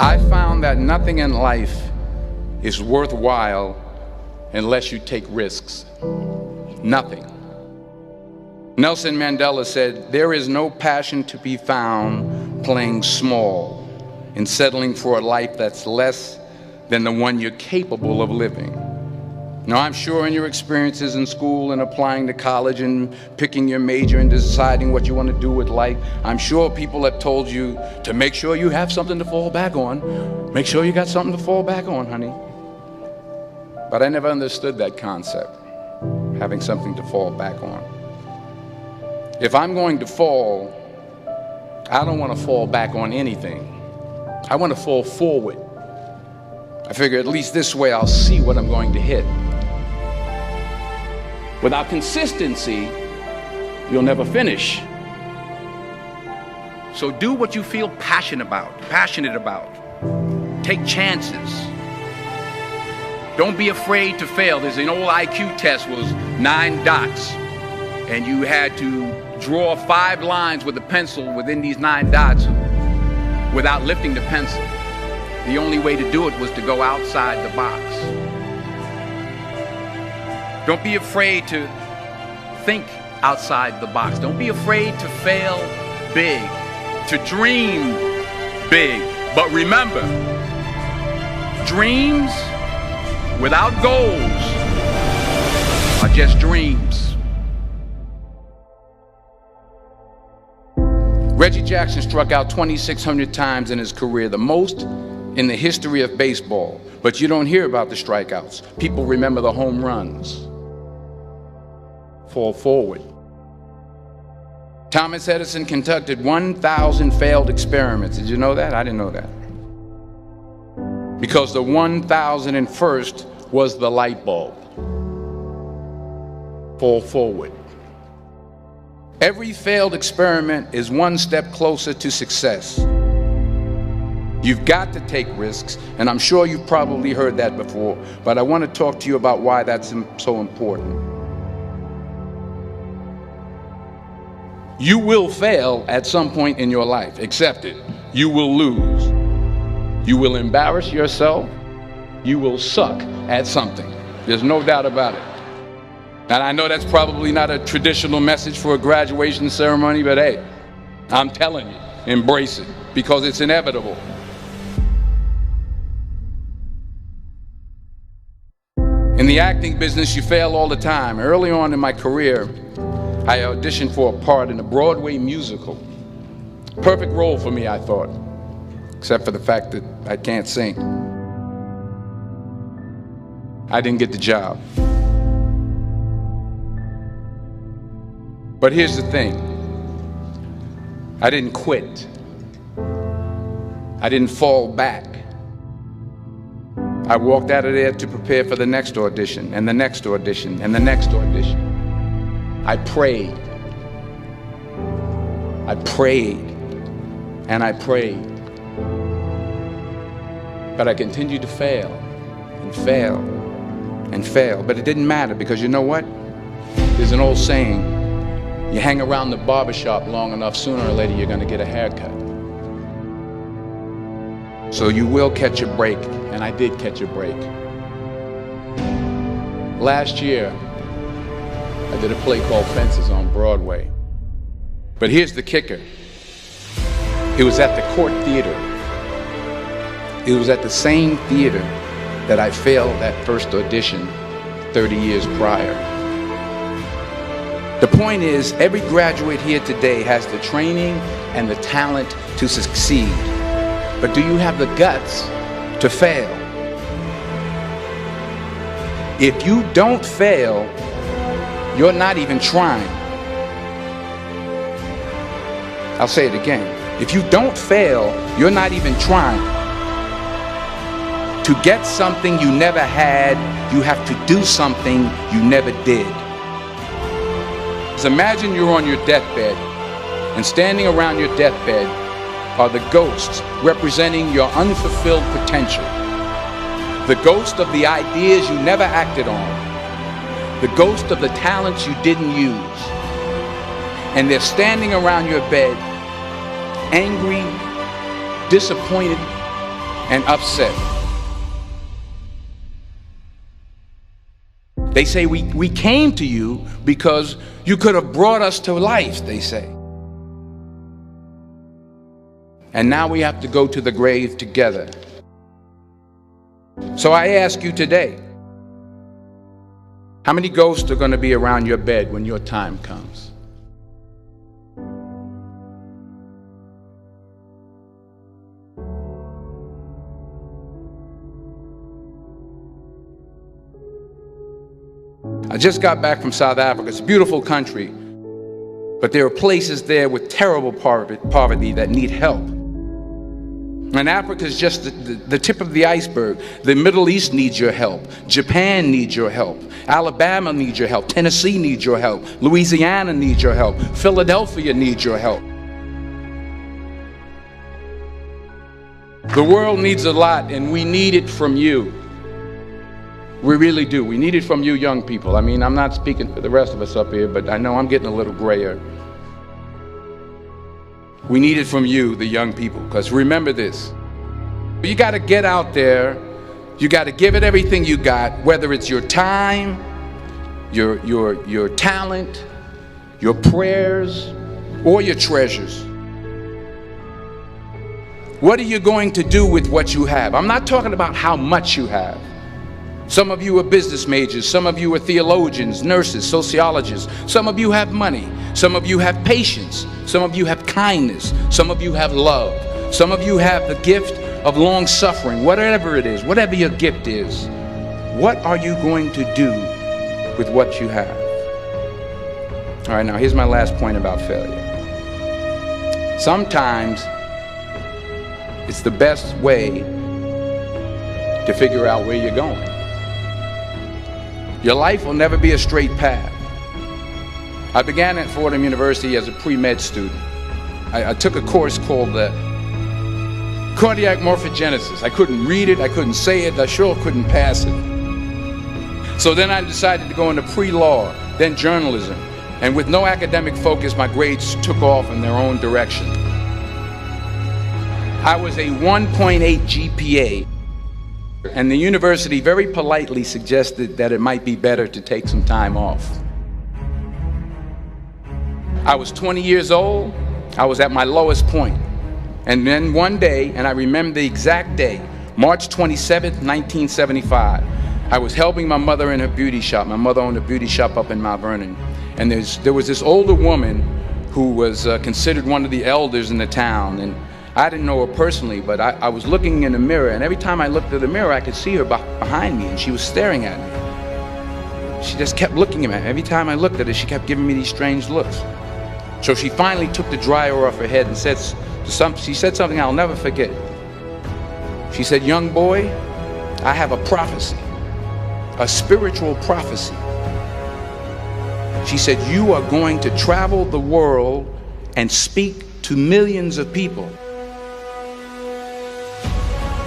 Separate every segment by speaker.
Speaker 1: I found that nothing in life is worthwhile unless you take risks. Nothing. Nelson Mandela said, "There is no passion to be found playing small and settling for a life that's less than the one you're capable of living." Now, I'm sure in your experiences in school and applying to college and picking your major and deciding what you want to do with life, I'm sure people have told you to make sure you have something to fall back on. Make sure you got something to fall back on, honey. But I never understood that concept, having something to fall back on. If I'm going to fall, I don't want to fall back on anything. I want to fall forward. I figure at least this way I'll see what I'm going to hit. Without consistency, you'll never finish. So do what you feel passionate about. Take chances. Don't be afraid to fail. There's an old IQ test, was 9 dots, and you had to draw 5 lines with a pencil within these 9 dots without lifting the pencil. The only way to do it was to go outside the box. Don't be afraid to think outside the box. Don't be afraid to fail big, to dream big. But remember, dreams without goals are just dreams. Reggie Jackson struck out 2,600 times in his career, the most in the history of baseball. But you don't hear about the strikeouts. People remember the home runs. Fall forward. Thomas Edison conducted 1,000 failed experiments. Did you know that? I didn't know that. Because the 1,001st was the light bulb. Fall forward. Every failed experiment is one step closer to success. You've got to take risks, and I'm sure you've probably heard that before, but I want to talk to you about why that's so important. You will fail at some point in your life. Accept it. You will lose. You will embarrass yourself. You will suck at something. There's no doubt about it. And I know that's probably not a traditional message for a graduation ceremony, but hey, I'm telling you, embrace it, because it's inevitable. In the acting business, you fail all the time. Early on in my career, I auditioned for a part in a Broadway musical. Perfect role for me, I thought, except for the fact that I can't sing. I didn't get the job. But here's the thing. I didn't quit. I didn't fall back. I walked out of there to prepare for the next audition, and the next audition, and the next audition. I prayed. I prayed. And I prayed. But I continued to fail and fail and fail. But it didn't matter, because you know what? There's an old saying, you hang around the barbershop long enough, sooner or later you're going to get a haircut. So you will catch a break, and I did catch a break. Last year, I did a play called Fences on Broadway. But here's the kicker. It was at the Court Theater. It was at the same theater that I failed that first audition 30 years prior. The point is, every graduate here today has the training and the talent to succeed. But do you have the guts to fail? If you don't fail, you're not even trying. I'll say it again. If you don't fail, you're not even trying. To get something you never had, you have to do something you never did. Imagine you're on your deathbed, and standing around your deathbed are the ghosts representing your unfulfilled potential. The ghost of the ideas you never acted on. The ghost of the talents you didn't use. And they're standing around your bed, angry, disappointed, and upset. They say we came to you because you could have brought us to life, they say. And now we have to go to the grave together. So I ask you today, how many ghosts are going to be around your bed when your time comes? I just got back from South Africa. It's a beautiful country, but there are places there with terrible poverty that need help. And Africa is just the tip of the iceberg. The Middle East needs your help. Japan needs your help. Alabama needs your help. Tennessee needs your help. Louisiana needs your help. Philadelphia needs your help. The world needs a lot, and we need it from you. We really do. We need it from you young people. I mean, I'm not speaking for the rest of us up here, but I know I'm getting a little grayer. We need it from you, the young people, because remember this. You got to get out there. You got to give it everything you got, whether it's your time, your talent, your prayers, or your treasures. What are you going to do with what you have? I'm not talking about how much you have. Some of you are business majors, some of you are theologians, nurses, sociologists, some of you have money, some of you have patience, some of you have kindness, some of you have love, some of you have the gift of long suffering. Whatever it is, whatever your gift is, what are you going to do with what you have? All right, now here's my last point about failure. Sometimes it's the best way to figure out where you're going. Your life will never be a straight path. I began at Fordham University as a pre-med student. I took a course called cardiac morphogenesis. I couldn't read it, I couldn't say it, I sure couldn't pass it. So then I decided to go into pre-law, then journalism. And with no academic focus, my grades took off in their own direction. I was a 1.8 GPA. And the university very politely suggested that it might be better to take some time off. I was 20 years old. I was at my lowest point. And then one day, and I remember the exact day, March 27th, 1975, I was helping my mother in her beauty shop. My mother owned a beauty shop up in Mount Vernon. And there was this older woman who was considered one of the elders in the town. And I didn't know her personally, but I was looking in the mirror, and every time I looked at the mirror, I could see her behind me, and she was staring at me. She just kept looking at me. Every time I looked at her, she kept giving me these strange looks. So she finally took the dryer off her head and she said something I'll never forget. She said, "Young boy, I have a prophecy, a spiritual prophecy." She said, "You are going to travel the world and speak to millions of people."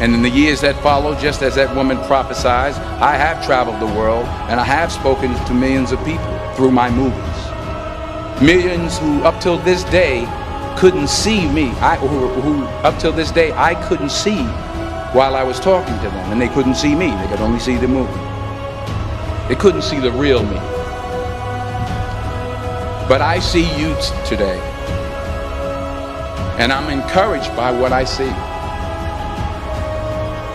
Speaker 1: And in the years that followed, just as that woman prophesied, I have traveled the world and I have spoken to millions of people through my movies. Millions who up till this day couldn't see me, who up till this day I couldn't see while I was talking to them, and they couldn't see me, they could only see the movie. They couldn't see the real me. But I see you today, and I'm encouraged by what I see.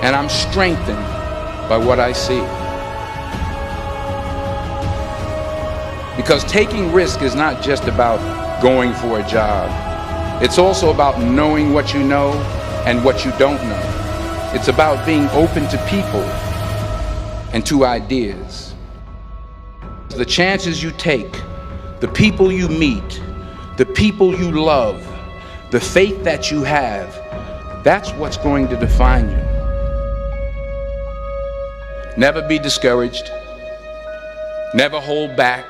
Speaker 1: And I'm strengthened by what I see. Because taking risk is not just about going for a job. It's also about knowing what you know and what you don't know. It's about being open to people and to ideas. The chances you take, the people you meet, the people you love, the faith that you have, that's what's going to define you. Never be discouraged. Never hold back.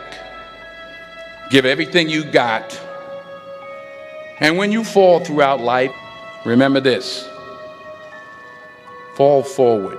Speaker 1: Give everything you got. And when you fall throughout life, remember this: fall forward.